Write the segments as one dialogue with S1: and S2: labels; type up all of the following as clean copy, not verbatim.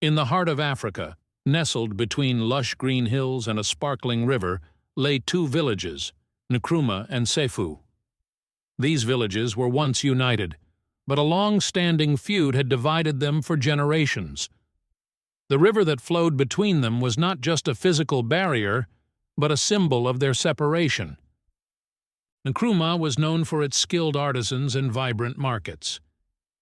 S1: In the heart of Africa, nestled between lush green hills and a sparkling river, lay two villages, Nkrumah and Sefu. These villages were once united, but a long-standing feud had divided them for generations. The river that flowed between them was not just a physical barrier, but a symbol of their separation. Nkrumah was known for its skilled artisans and vibrant markets.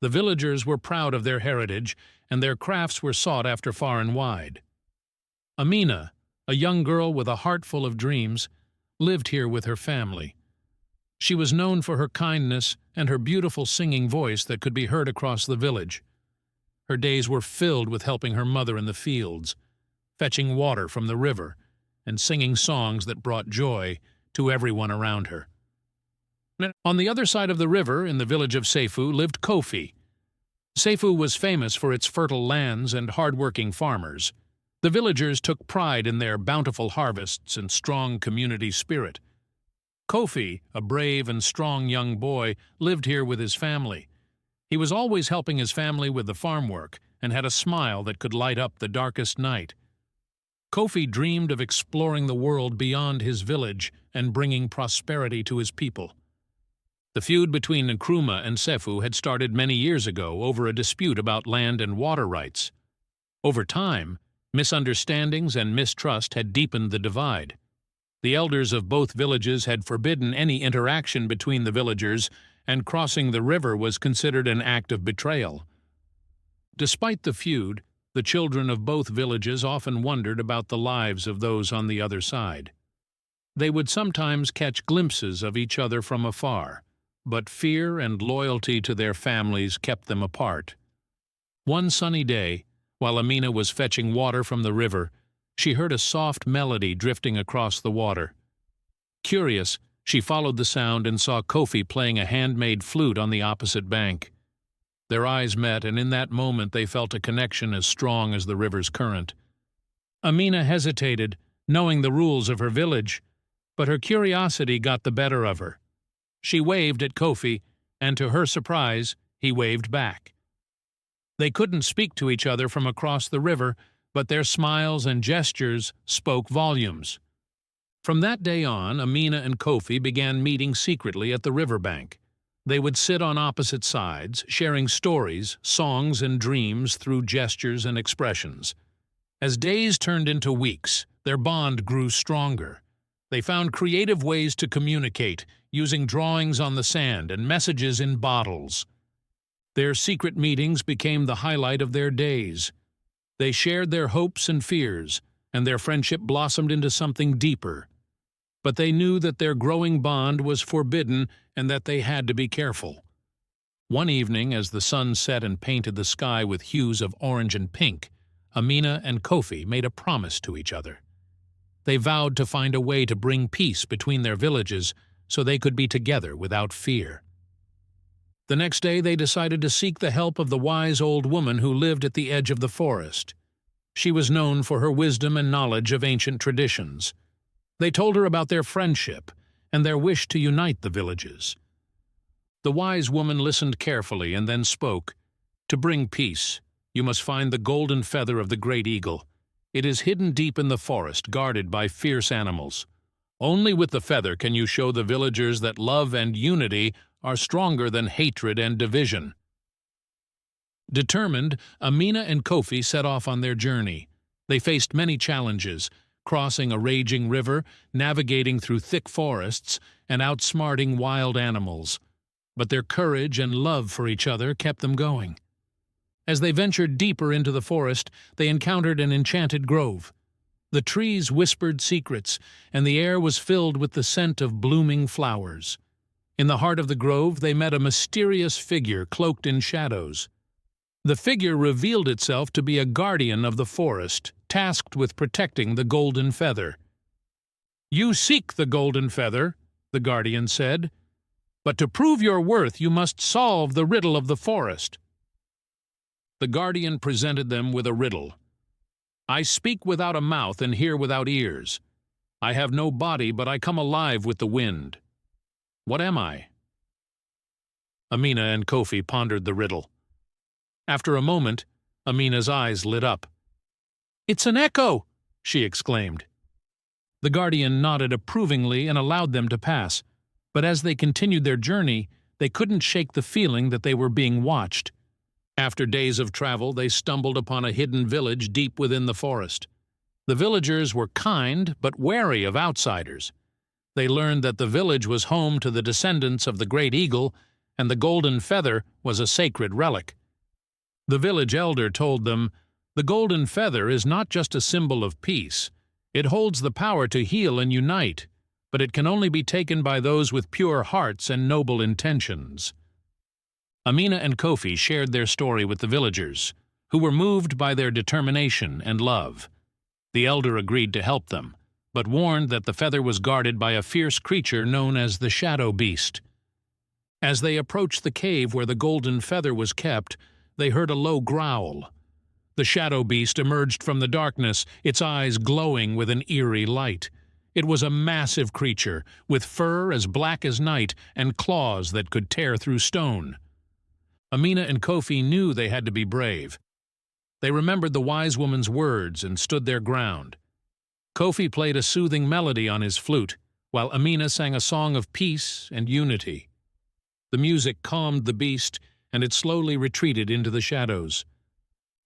S1: The villagers were proud of their heritage, and their crafts were sought after far and wide. Amina, a young girl with a heart full of dreams, lived here with her family. She was known for her kindness and her beautiful singing voice that could be heard across the village. Her days were filled with helping her mother in the fields, fetching water from the river, and singing songs that brought joy to everyone around her. On the other side of the river, in the village of Sefu, lived Kofi. Sefu was famous for its fertile lands and hard-working farmers. The villagers took pride in their bountiful harvests and strong community spirit. Kofi, a brave and strong young boy, lived here with his family. He was always helping his family with the farm work and had a smile that could light up the darkest night. Kofi dreamed of exploring the world beyond his village and bringing prosperity to his people. The feud between Nkrumah and Sefu had started many years ago over a dispute about land and water rights. Over time, misunderstandings and mistrust had deepened the divide. The elders of both villages had forbidden any interaction between the villagers, and crossing the river was considered an act of betrayal. Despite the feud, the children of both villages often wondered about the lives of those on the other side. They would sometimes catch glimpses of each other from afar, but fear and loyalty to their families kept them apart. One sunny day, while Amina was fetching water from the river, she heard a soft melody drifting across the water. Curious, she followed the sound and saw Kofi playing a handmade flute on the opposite bank. Their eyes met, and in that moment they felt a connection as strong as the river's current. Amina hesitated, knowing the rules of her village, but her curiosity got the better of her. She waved at Kofi, and to her surprise, he waved back. They couldn't speak to each other from across the river, but their smiles and gestures spoke volumes. From that day on, Amina and Kofi began meeting secretly at the riverbank. They would sit on opposite sides, sharing stories, songs, and dreams through gestures and expressions. As days turned into weeks, their bond grew stronger. They found creative ways to communicate, using drawings on the sand and messages in bottles. Their secret meetings became the highlight of their days. They shared their hopes and fears, and their friendship blossomed into something deeper. But they knew that their growing bond was forbidden and that they had to be careful. One evening, as the sun set and painted the sky with hues of orange and pink, Amina and Kofi made a promise to each other. They vowed to find a way to bring peace between their villages so they could be together without fear. The next day they decided to seek the help of the wise old woman who lived at the edge of the forest. She was known for her wisdom and knowledge of ancient traditions. They told her about their friendship and their wish to unite the villages. The wise woman listened carefully and then spoke. "To bring peace, you must find the golden feather of the great eagle. It is hidden deep in the forest, guarded by fierce animals. Only with the feather can you show the villagers that love and unity are stronger than hatred and division." Determined, Amina and Kofi set off on their journey. They faced many challenges, crossing a raging river, navigating through thick forests, and outsmarting wild animals. But their courage and love for each other kept them going. As they ventured deeper into the forest, they encountered an enchanted grove. The trees whispered secrets, and the air was filled with the scent of blooming flowers. In the heart of the grove, they met a mysterious figure cloaked in shadows. The figure revealed itself to be a guardian of the forest, tasked with protecting the golden feather. "You seek the golden feather," the guardian said, "but to prove your worth you must solve the riddle of the forest." The guardian presented them with a riddle. "I speak without a mouth and hear without ears. I have no body, but I come alive with the wind. What am I?" Amina and Kofi pondered the riddle. After a moment, Amina's eyes lit up. "It's an echo!" she exclaimed. The guardian nodded approvingly and allowed them to pass, but as they continued their journey, they couldn't shake the feeling that they were being watched. After days of travel, they stumbled upon a hidden village deep within the forest. The villagers were kind but wary of outsiders. They learned that the village was home to the descendants of the great eagle, and the golden feather was a sacred relic. The village elder told them, "The golden feather is not just a symbol of peace. It holds the power to heal and unite, but it can only be taken by those with pure hearts and noble intentions." Amina and Kofi shared their story with the villagers, who were moved by their determination and love. The elder agreed to help them, but warned that the feather was guarded by a fierce creature known as the shadow beast. As they approached the cave where the golden feather was kept, they heard a low growl. The shadow beast emerged from the darkness, its eyes glowing with an eerie light. It was a massive creature, with fur as black as night and claws that could tear through stone. Amina and Kofi knew they had to be brave. They remembered the wise woman's words and stood their ground. Kofi played a soothing melody on his flute, while Amina sang a song of peace and unity. The music calmed the beast, and it slowly retreated into the shadows.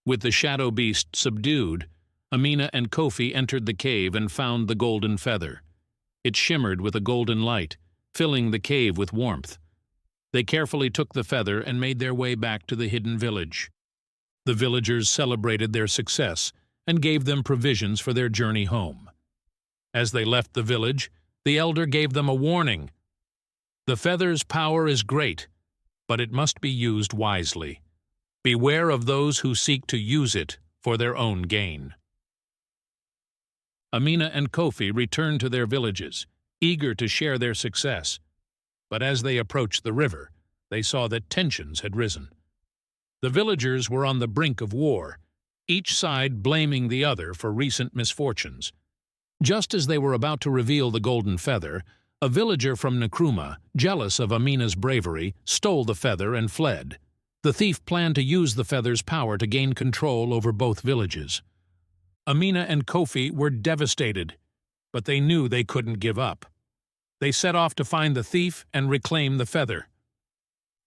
S1: With the shadow beast subdued, Amina and Kofi entered the cave and found the golden feather. It shimmered with a golden light, filling the cave with warmth. They carefully took the feather and made their way back to the hidden village. The villagers celebrated their success and gave them provisions for their journey home. As they left the village, the elder gave them a warning. "The feather's power is great, but it must be used wisely. Beware of those who seek to use it for their own gain." Amina and Kofi returned to their villages, eager to share their success. But as they approached the river, they saw that tensions had risen. The villagers were on the brink of war, each side blaming the other for recent misfortunes. Just as they were about to reveal the golden feather, a villager from Nkrumah, jealous of Amina's bravery, stole the feather and fled. The thief planned to use the feather's power to gain control over both villages. Amina and Kofi were devastated, but they knew they couldn't give up. They set off to find the thief and reclaim the feather.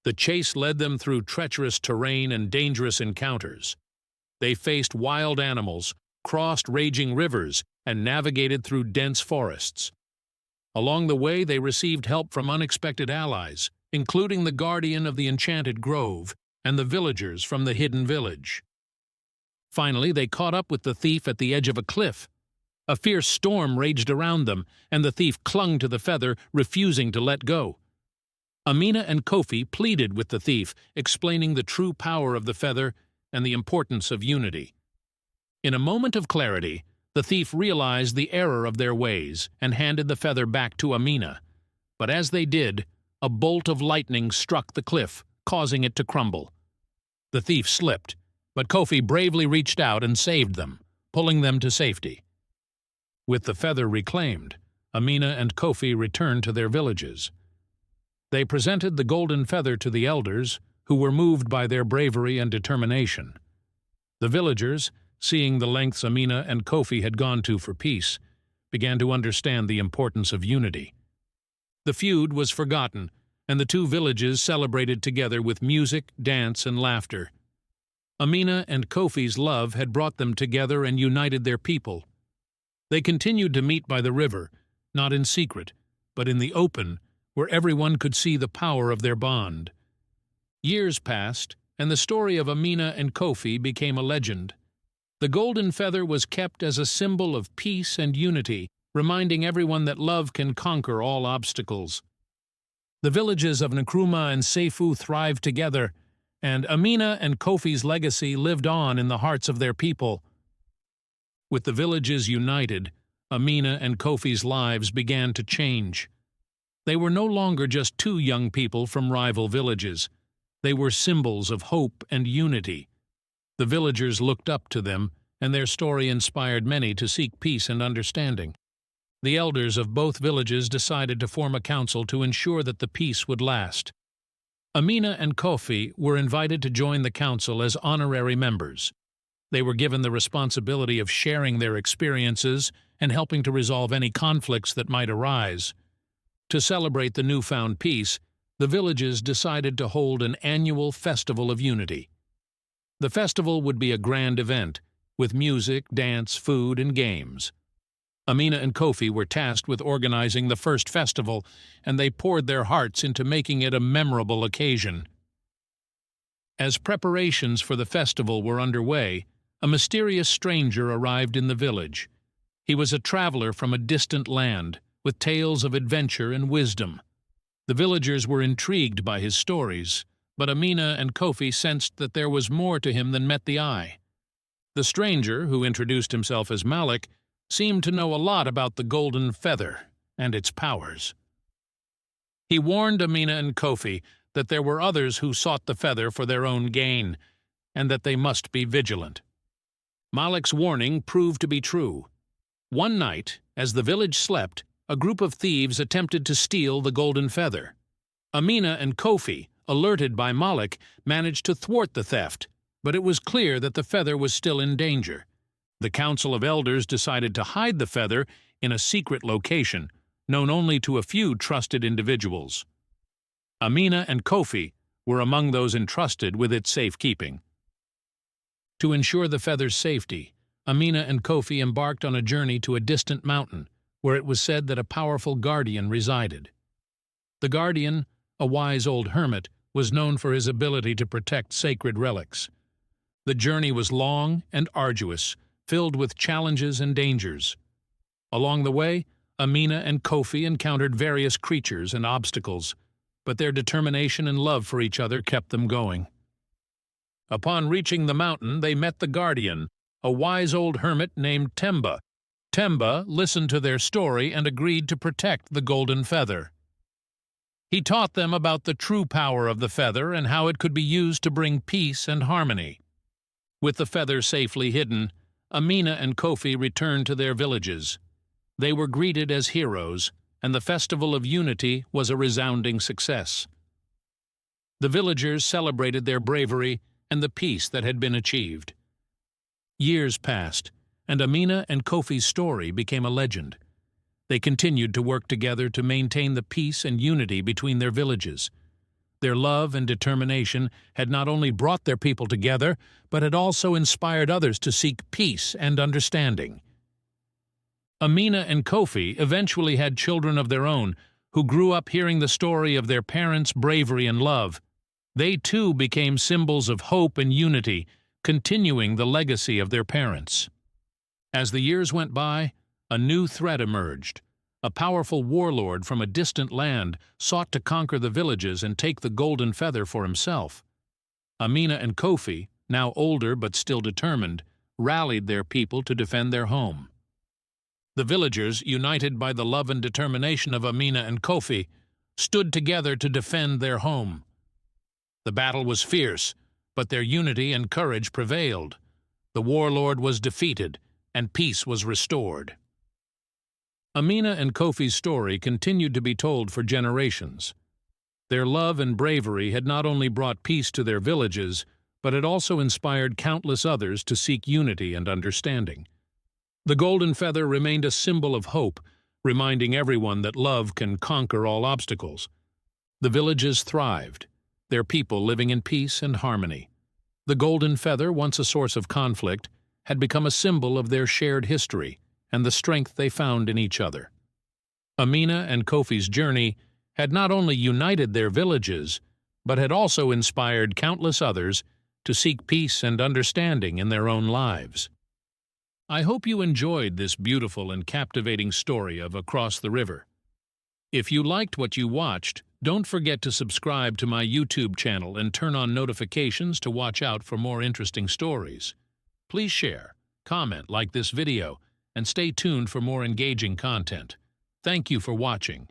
S1: The chase led them through treacherous terrain and dangerous encounters. They faced wild animals, crossed raging rivers, and navigated through dense forests. Along the way, they received help from unexpected allies, including the guardian of the enchanted grove and the villagers from the hidden village. Finally, they caught up with the thief at the edge of a cliff. A fierce storm raged around them, and the thief clung to the feather, refusing to let go. Amina and Kofi pleaded with the thief, explaining the true power of the feather and the importance of unity. In a moment of clarity, the thief realized the error of their ways and handed the feather back to Amina. But as they did, a bolt of lightning struck the cliff, causing it to crumble. The thief slipped, but Kofi bravely reached out and saved them, pulling them to safety. With the feather reclaimed, Amina and Kofi returned to their villages. They presented the golden feather to the elders, who were moved by their bravery and determination. The villagers, seeing the lengths Amina and Kofi had gone to for peace, began to understand the importance of unity. The feud was forgotten, and the two villages celebrated together with music, dance, and laughter. Amina and Kofi's love had brought them together and united their people. They continued to meet by the river, not in secret, but in the open, where everyone could see the power of their bond. Years passed, and the story of Amina and Kofi became a legend. The golden feather was kept as a symbol of peace and unity, reminding everyone that love can conquer all obstacles. The villages of Nkrumah and Seifu thrived together, and Amina and Kofi's legacy lived on in the hearts of their people. With the villages united, Amina and Kofi's lives began to change. They were no longer just two young people from rival villages. They were symbols of hope and unity. The villagers looked up to them, and their story inspired many to seek peace and understanding. The elders of both villages decided to form a council to ensure that the peace would last. Amina and Kofi were invited to join the council as honorary members, They were given the responsibility of sharing their experiences and helping to resolve any conflicts that might arise. To celebrate the newfound peace, the villages decided to hold an annual festival of unity. The festival would be a grand event, with music, dance, food, and games. Amina and Kofi were tasked with organizing the first festival, and they poured their hearts into making it a memorable occasion. As preparations for the festival were underway, a mysterious stranger arrived in the village. He was a traveler from a distant land, with tales of adventure and wisdom. The villagers were intrigued by his stories, but Amina and Kofi sensed that there was more to him than met the eye. The stranger, who introduced himself as Malik, seemed to know a lot about the golden feather and its powers. He warned Amina and Kofi that there were others who sought the feather for their own gain, and that they must be vigilant. Malik's warning proved to be true. One night, as the village slept, a group of thieves attempted to steal the golden feather. Amina and Kofi, alerted by Malik, managed to thwart the theft, but it was clear that the feather was still in danger. The Council of Elders decided to hide the feather in a secret location, known only to a few trusted individuals. Amina and Kofi were among those entrusted with its safekeeping. To ensure the feather's safety, Amina and Kofi embarked on a journey to a distant mountain, where it was said that a powerful guardian resided. The guardian, a wise old hermit, was known for his ability to protect sacred relics. The journey was long and arduous, filled with challenges and dangers. Along the way, Amina and Kofi encountered various creatures and obstacles, but their determination and love for each other kept them going. Upon reaching the mountain, they met the guardian, a wise old hermit named Temba. Temba listened to their story and agreed to protect the golden feather. He taught them about the true power of the feather and how it could be used to bring peace and harmony. With the feather safely hidden, Amina and Kofi returned to their villages. They were greeted as heroes, and the Festival of Unity was a resounding success. The villagers celebrated their bravery and the peace that had been achieved. Years passed, and Amina and Kofi's story became a legend. They continued to work together to maintain the peace and unity between their villages. Their love and determination had not only brought their people together, but had also inspired others to seek peace and understanding. Amina and Kofi eventually had children of their own, who grew up hearing the story of their parents' bravery and love. They too became symbols of hope and unity, continuing the legacy of their parents. As the years went by, a new threat emerged. A powerful warlord from a distant land sought to conquer the villages and take the golden feather for himself. Amina and Kofi, now older but still determined, rallied their people to defend their home. The villagers, united by the love and determination of Amina and Kofi, stood together to defend their home. The battle was fierce, but their unity and courage prevailed. The warlord was defeated, and peace was restored. Amina and Kofi's story continued to be told for generations. Their love and bravery had not only brought peace to their villages, but it also inspired countless others to seek unity and understanding. The golden feather remained a symbol of hope, reminding everyone that love can conquer all obstacles. The villages thrived, their people living in peace and harmony. The golden feather, once a source of conflict, had become a symbol of their shared history and the strength they found in each other. Amina and Kofi's journey had not only united their villages, but had also inspired countless others to seek peace and understanding in their own lives. I hope you enjoyed this beautiful and captivating story of Across the River. If you liked what you watched, don't forget to subscribe to my YouTube channel and turn on notifications to watch out for more interesting stories. Please share, comment, like this video, and stay tuned for more engaging content. Thank you for watching.